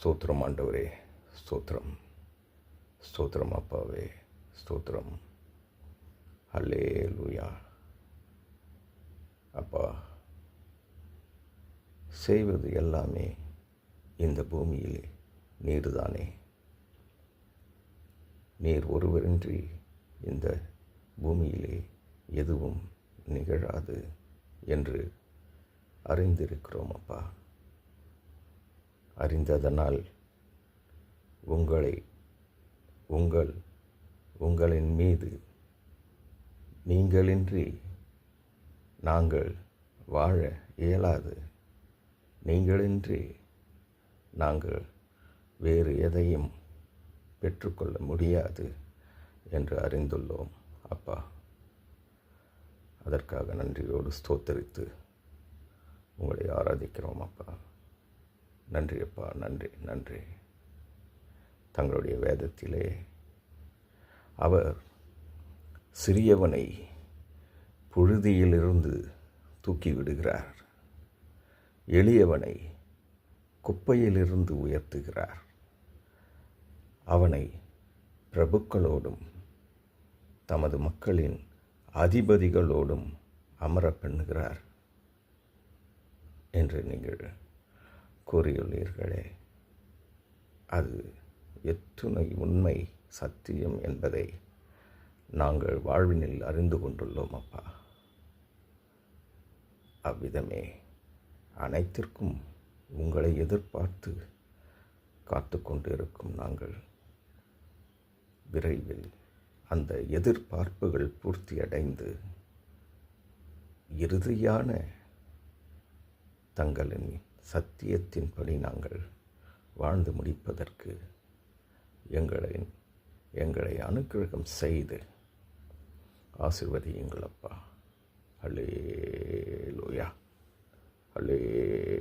ஸ்தோத்திரம் ஆண்டவரே, ஸ்தோத்திரம், ஸ்தோத்திரம் அப்பாவே, ஸ்தோத்திரம். அல்லேலூயா. அப்பா, செய்வது எல்லாமே இந்த பூமியிலே நீர்தானே. நீர் ஒருவரின்றி இந்த பூமியிலே எதுவும் நிகழாது என்று அறிந்திருக்கிறோம் அப்பா. அறிந்ததனால் உங்களின் மீது நீங்களின்றி நாங்கள் வாழ இயலாது, நீங்களின்றி நாங்கள் வேறு எதையும் பெற்றுக்கொள்ள முடியாது என்று அறிந்துள்ளோம் அப்பா. அதற்காக நன்றியோடு ஸ்தோத்தரித்து உங்களை ஆராதிக்கிறோம் அப்பா. நன்றி அப்பா, நன்றி, நன்றி. தங்களுடைய வேதத்திலே அவர் சிறியவனை புழுதியிலிருந்து தூக்கி விடுகிறார், எளியவனை குப்பையிலிருந்து உயர்த்துகிறார், அவனை பிரபுக்களோடும் தமது மக்களின் அதிபதிகளோடும் அமர பண்ணுகிறார் என்று நீங்கள் கூறியுள்ளீர்களே. அது எத்துணை உண்மை, சத்தியம் என்பதை நாங்கள் வாழ்வினில் அறிந்து கொண்டுள்ளோம் அப்பா. அவ்விதமே அனைத்திற்கும் உங்களை எதிர்பார்த்து காத்து கொண்டு இருக்கும் நாங்கள் விரைவில் அந்த எதிர்பார்ப்புகள் பூர்த்தியடைந்து இறுதியான தங்களின் சத்தியத்தின்படி நாங்கள் வாழ்ந்து முடிப்பதற்கு எங்களை அனுக்கிரகம் செய்து ஆசீர்வதியுங்கள் அப்பா. அல்லேலூயா, அல்லேலூயா.